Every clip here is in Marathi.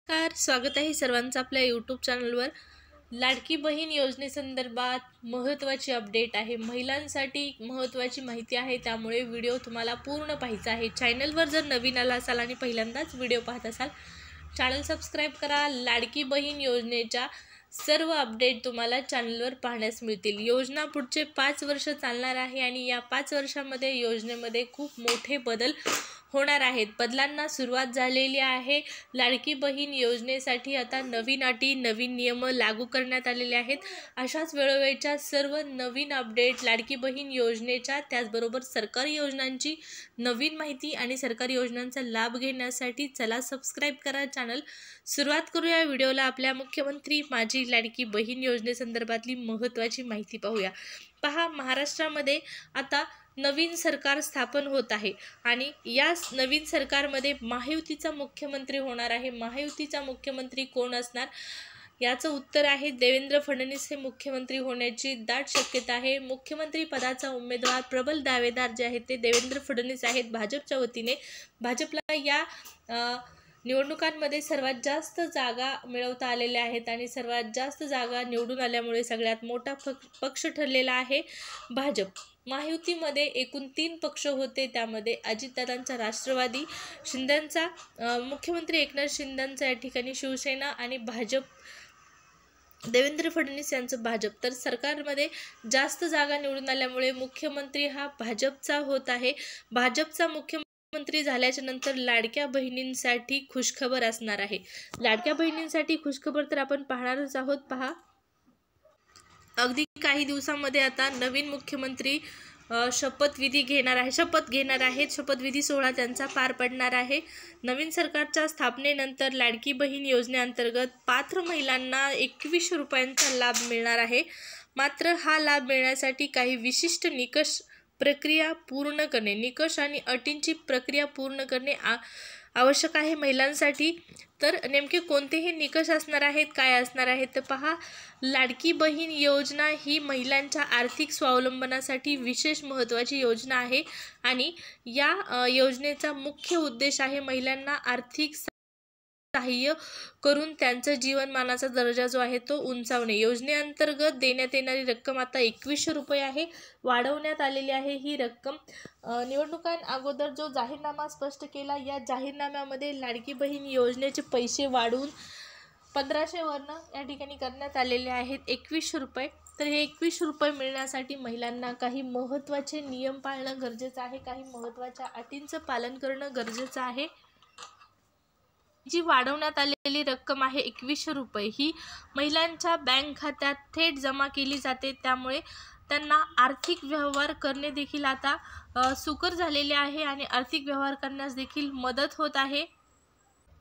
स्वागत आहे सर्वांचं आपल्या यूट्यूब चॅनलवर। लाडकी बहीण योजनेसंदर्भात महत्त्वाची अपडेट आहे, महिलांसाठी महत्त्वाची माहिती आहे, त्यामुळे व्हिडिओ तुम्हाला पूर्ण पाहायचा आहे। चॅनलवर जर नवीन आला असाल आणि पहिल्यांदाच व्हिडिओ पाहत असाल, चॅनल सबस्क्राइब करा। लाडकी बहीण योजनेच्या सर्व अपडेट तुम्हाला चॅनलवर पाहण्यास मिळतील। योजना पुढचे 5 वर्ष चालणार आहे आणि या 5 वर्षांमध्ये योजनेमध्ये खूप मोठे बदल होणार आहेत। बदलांना सुरुवात झालेली आहे। लाडकी बहीण योजनेसाठी आता नवीन अटी, नवीन नियम लागू करण्यात आलेले आहेत। अशाच वेळोवेळच्या सर्व नवीन अपडेट लाडकी बहीण योजनेच्या, त्याचबरोबर सरकारी योजनांची नवीन माहिती आणि सरकारी योजनांचा लाभ घेण्यासाठी चला सबस्क्राइब करा चॅनल। सुरुवात करूया व्हिडिओला। आपल्या मुख्यमंत्री माझी लाडकी बहीण योजनेसंदर्भातली महत्त्वाची माहिती पाहूया। पहा, महाराष्ट्रामध्ये आता नवीन सरकार स्थापन होत आहे आणि या नवीन सरकारमध्ये महायुतीचा मुख्यमंत्री होणार आहे। महायुतीचा मुख्यमंत्री कोण असणार याचं उत्तर आहे देवेंद्र फडणवीस हे मुख्यमंत्री होण्याची दाट शक्यता आहे। मुख्यमंत्री पदाचा उमेदवार प्रबल दावेदार जे आहेत ते देवेंद्र फडणवीस आहेत भाजपच्या वतीने। भाजपला या निवडणुकांमध्ये सर्वात जास्त जागा मिळवता आलेल्या आहेत आणि सर्वात जास्त जागा निवडून आल्यामुळे सगळ्यात मोठा पक्ष ठरलेला आहे भाजप। महायुतीमध्ये एकूण 3 पक्ष होते, त्यामध्ये अजितदादांचा राष्ट्रवादी, शिंदेंचा मुख्यमंत्री एकनाथ शिंदेंचा या ठिकाणी शिवसेना आणि भाजप देवेंद्र फडणवीस यांचं भाजप। तर सरकारमध्ये जास्त जागा निवडून आल्यामुळे मुख्यमंत्री हा भाजपचा होत आहे। भाजपचा मुख्यमंत्री झाल्याच्या नंतर लाडक्या बहिणींसाठी खुशखबर असणार आहे। लाडक्या बहिणींसाठी खुशखबर तर आपण पाहणारच आहोत। पहा, अगदी काही दिवसांमध्ये आता नवीन मुख्यमंत्री शपथविधी घेणार आहेत। शपथविधी सोहळा त्यांचा पार पडणार आहे। नवीन सरकारच्या स्थापनेनंतर लाडकी बहीण योजनेअंतर्गत पात्र महिलांना 2100 रुपयांचा लाभ मिळणार आहे। मात्र हा लाभ मिळण्यासाठी काही विशिष्ट निकष आणि अटींची प्रक्रिया पूर्ण करणे आवश्यक आहे महिलांसाठी। तर नेमके कोणतेही निकष असणार आहेत, काय असणार आहेत तर पहा, लाडकी बहीण योजना ही महिलांच्या आर्थिक स्वावलंबनासाठी विशेष महत्त्वाची योजना आहे आणि या योजनेचा मुख्य उद्देश आहे महिलांना आर्थिक सहाय्य करून त्यांचा जीवनमानाचा दर्जा जो आहे तो उंचावणे। योजनेअंतर्गत देण्यात येणारी रक्कम आता 2100 रुपये आहे, वाढवण्यात आलेली आहे ही रक्कम। निवडणुकांअगोदर जो जाहीरनामा स्पष्ट केला, या जाहीरनाम्यामध्ये लाडकी बहीण योजनेचे पैसे वाढवून 1500 वरनं या ठिकाणी करण्यात आलेले आहेत 2100 रुपये। तर हे 2100 रुपये मिळण्यासाठी महिलांना काही महत्त्वाचे नियम पाळणं गरजेचं आहे, काही महत्त्वाच्या अटींचं पालन करणं गरजेचं आहे। जी वाढवण्यात आलेली रक्कम आहे 2100 रुपये, ही महिलांच्या बँक खात्यात थेट जमा केली जाते, त्यामुळे त्यांना आर्थिक व्यवहार करणे देखील आता सुकर झालेले आहे आणि आर्थिक व्यवहार करण्यास देखील मदत होत आहे।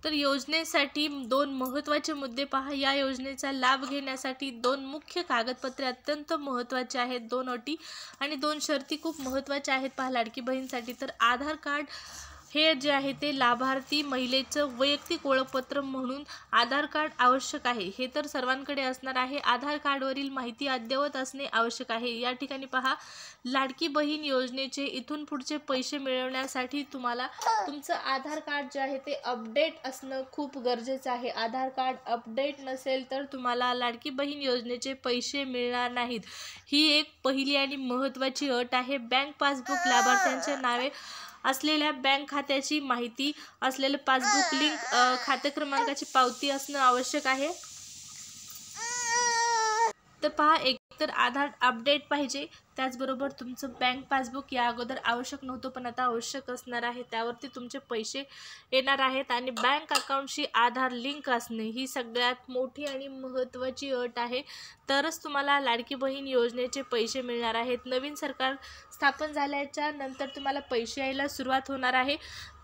तर योजनेसाठी 2 महत्त्वाचे मुद्दे पहा। या योजनेचा लाभ घेण्यासाठी 2 मुख्य कागदपत्रे अत्यंत महत्त्वाचे आहेत, 2 अटी आणि 2 शर्ती खूप महत्त्वाच्या आहेत पहा लाडकी बहीणसाठी। तर आधार कार्ड हे जे आहे ते लाभार्थी महिलेचं वैयक्तिक ओळखपत्र म्हणून आधार कार्ड आवश्यक आहे, हे तर सर्वांकडे असणार आहे। आधार कार्डवरील माहिती अद्ययावत असणे आवश्यक आहे। या ठिकाणी पहा, लाडकी बहीण योजनेचे इथून पुढचे पैसे मिळवण्यासाठी तुम्हाला तुमचं आधार कार्ड जे आहे ते अपडेट असणं खूप गरजेचं आहे। आधार कार्ड अपडेट नसेल तर तुम्हाला लाडकी बहीण योजनेचे पैसे मिळणार नाहीत, ही एक पहिली आणि महत्त्वाची अट आहे। बँक पासबुक, लाभार्थ्यांच्या नावे असलेल्या बँक खात्याची माहिती असलेलं पासबुक, लिंक खाते क्रमांकाची पावती असणं आवश्यक आहे। तर पहा, एकतर आधार अपडेट पाहिजे, त्याचबरोबर तुमचं बँक पासबुक या अगोदर आवश्यक नव्हतं पण आता आवश्यक असणार आहे, त्यावरती तुमचे पैसे येणार आहेत आणि बँक अकाउंटशी आधार लिंक असणे ही सगळ्यात मोठी आणि महत्त्वाची अट आहे, तरच तुम्हाला लाडकी बहीण योजनेचे पैसे मिळणार आहेत। नवीन सरकार स्थापन झाल्याच्या नंतर तुम्हाला पैसे यायला सुरुवात होणार आहे।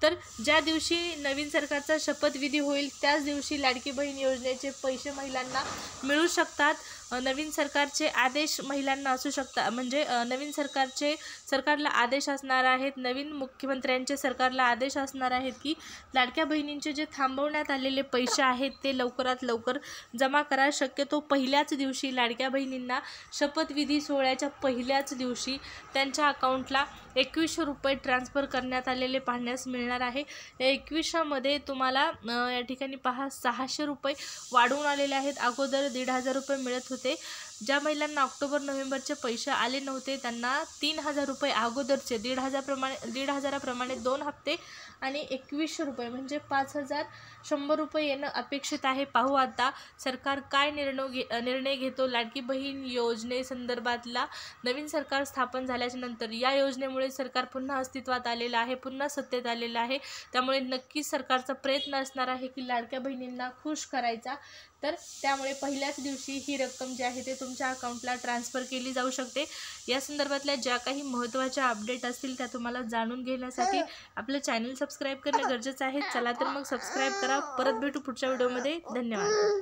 तर ज्या दिवशी नवीन सरकारचा शपथविधी होईल त्याच दिवशी लाडकी बहीण योजनेचे पैसे महिलांना मिळू शकतात। नवीन सरकारचे आदेश महिलांना असू शकतात, म्हणजे नवीन सरकारला आदेश असणार आहेत, नवीन मुख्यमंत्र्यांचे सरकारला आदेश असणार आहेत की लाडक्या बहिणींचे जे थांबवण्यात आलेले पैसे आहेत ते लवकरात लवकर जमा करा. शक्यतो पहिल्याच दिवशी लाडक्या बहिणींना शपथविधी सोहळ्याच्या पहिल्याच दिवशी त्यांच्या अकाउंटला 2100 रुपये ट्रान्सफर करण्यात आलेले पाहण्यास मिळणार आहे. 2100मध्ये तुम्हाला या ठिकाणी पहा 600 रुपये वाढवून आलेले आहेत. अगोदर 1500 रुपये मिळत होते. ज्या महिलांना ऑक्टोबर नोव्हेंबरचे पैसे आले नव्हते त्यांना 3000 रुपये अगोदरचे 1500प्रमाणे 2 हप्ते आणि 2100 रुपये म्हणजे 5100 रुपये येणं अपेक्षित आहे. पाहू आता सरकार काय निर्णय घेतो. लाडकी बहीण योजनेसंदर्भातला नवीन सरकार स्थापन झाल्याच्या नंतर या योजनेमुळे सरकार पुन्हा अस्तित्वात आलेलं आहे, पुन्हा सत्तेत आलेलं आहे. त्यामुळे नक्कीच सरकारचा प्रयत्न असणार आहे की लाडक्या बहिणींना खुश करायचा. तर त्यामुळे पहिल्याच दिवशी ही रक्कम जी आहे ते तुमच्या अकाउंटला ट्रान्सफर केली जाऊ शकते. या संदर्भातल्या ज्या काही महत्त्वाच्या अपडेट असतील त्या तुम्हाला जाणून घेण्यासाठी आपलं चॅनल सबस्क्राईब करणं गरजेचं आहे. चला तर मग सबस्क्राईब करा. परत भेटू पुढच्या व्हिडिओमध्ये. धन्यवाद.